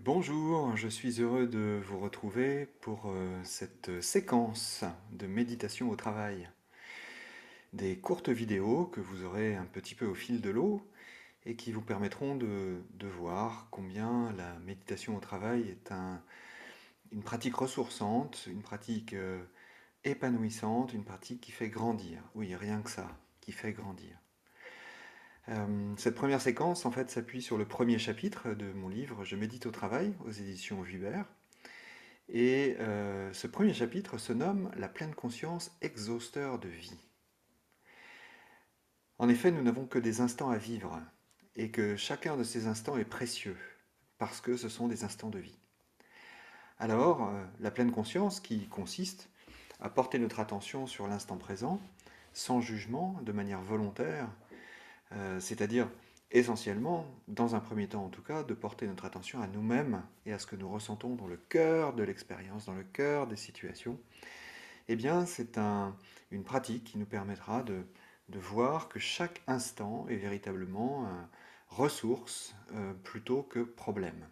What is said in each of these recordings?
Bonjour, je suis heureux de vous retrouver pour cette séquence de méditation au travail. Des courtes vidéos que vous aurez un petit peu au fil de l'eau et qui vous permettront de voir combien la méditation au travail est une pratique ressourçante, une pratique épanouissante, une pratique qui fait grandir. Oui, rien que ça, qui fait grandir. Cette première séquence, en fait, s'appuie sur le premier chapitre de mon livre Je médite au travail, aux éditions Vuibert. Et ce premier chapitre se nomme La pleine conscience exhausteur de vie. En effet, nous n'avons que des instants à vivre, et que chacun de ces instants est précieux, parce que ce sont des instants de vie. Alors, la pleine conscience, qui consiste à porter notre attention sur l'instant présent, sans jugement, de manière volontaire, c'est-à-dire essentiellement, dans un premier temps en tout cas, de porter notre attention à nous-mêmes et à ce que nous ressentons dans le cœur de l'expérience, dans le cœur des situations, eh bien c'est une pratique qui nous permettra de voir que chaque instant est véritablement ressource plutôt que problème.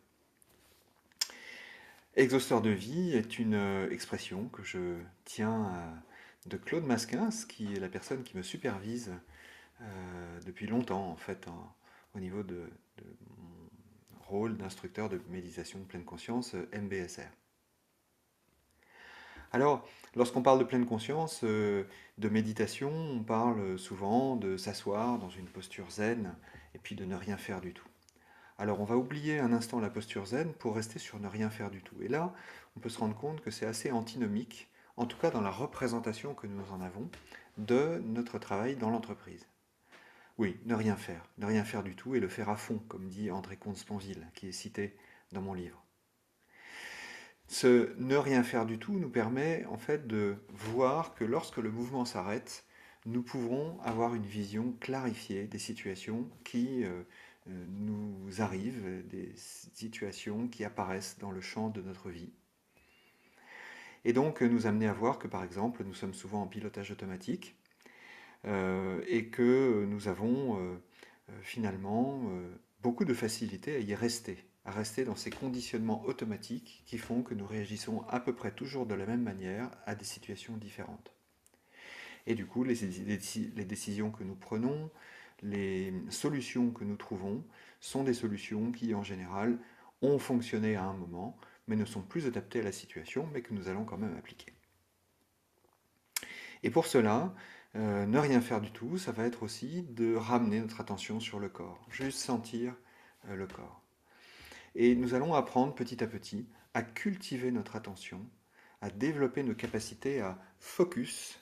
Exhausteur de vie est une expression que je tiens de Claude Masquin, qui est la personne qui me supervise depuis longtemps en fait au niveau de mon rôle d'instructeur de méditation de pleine conscience MBSR. Alors, lorsqu'on parle de pleine conscience, de méditation, on parle souvent de s'asseoir dans une posture zen et puis de ne rien faire du tout. Alors, on va oublier un instant la posture zen pour rester sur ne rien faire du tout. Et là, on peut se rendre compte que c'est assez antinomique, en tout cas dans la représentation que nous en avons de notre travail dans l'entreprise. Oui, ne rien faire du tout et le faire à fond, comme dit André Comte-Sponville, qui est cité dans mon livre. Ce ne rien faire du tout nous permet en fait de voir que lorsque le mouvement s'arrête, nous pouvons avoir une vision clarifiée des situations qui nous arrivent, des situations qui apparaissent dans le champ de notre vie. Et donc nous amener à voir que par exemple nous sommes souvent en pilotage automatique et que nous avons finalement beaucoup de facilité à rester dans ces conditionnements automatiques qui font que nous réagissons à peu près toujours de la même manière à des situations différentes. Et du coup, les décisions que nous prenons, les solutions que nous trouvons, sont des solutions qui, en général, ont fonctionné à un moment, mais ne sont plus adaptées à la situation, mais que nous allons quand même appliquer. Et pour cela, ne rien faire du tout, ça va être aussi de ramener notre attention sur le corps, juste sentir le corps. Et nous allons apprendre petit à petit à cultiver notre attention, à développer nos capacités à focus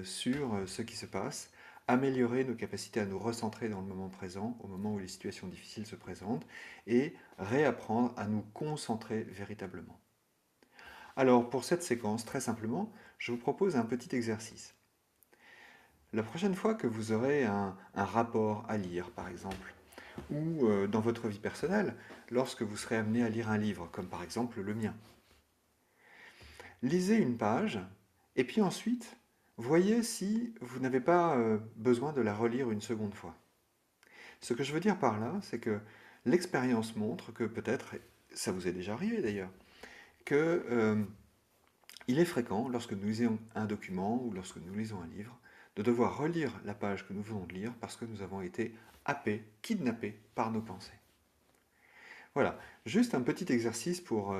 sur ce qui se passe, améliorer nos capacités à nous recentrer dans le moment présent, au moment où les situations difficiles se présentent, et réapprendre à nous concentrer véritablement. Alors pour cette séquence, très simplement, je vous propose un petit exercice. La prochaine fois que vous aurez un rapport à lire, par exemple, ou dans votre vie personnelle, lorsque vous serez amené à lire un livre, comme par exemple le mien, lisez une page, et puis ensuite, voyez si vous n'avez pas besoin de la relire une seconde fois. Ce que je veux dire par là, c'est que l'expérience montre que peut-être, ça vous est déjà arrivé d'ailleurs, que il est fréquent, lorsque nous lisons un document ou lorsque nous lisons un livre, de devoir relire la page que nous venons de lire parce que nous avons été happés, kidnappés par nos pensées. Voilà, juste un petit exercice pour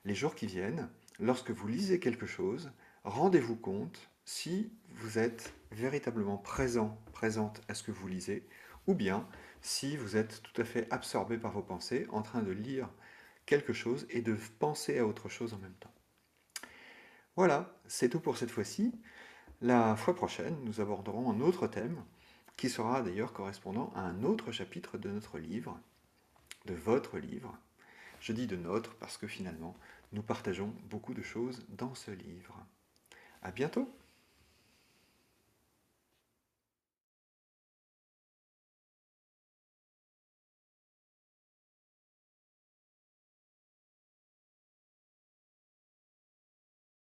les jours qui viennent. Lorsque vous lisez quelque chose, rendez-vous compte si vous êtes véritablement présent, présente à ce que vous lisez, ou bien si vous êtes tout à fait absorbé par vos pensées, en train de lire quelque chose et de penser à autre chose en même temps. Voilà, c'est tout pour cette fois-ci. La fois prochaine, nous aborderons un autre thème qui sera d'ailleurs correspondant à un autre chapitre de notre livre, de votre livre. Je dis de notre parce que finalement, nous partageons beaucoup de choses dans ce livre. À bientôt!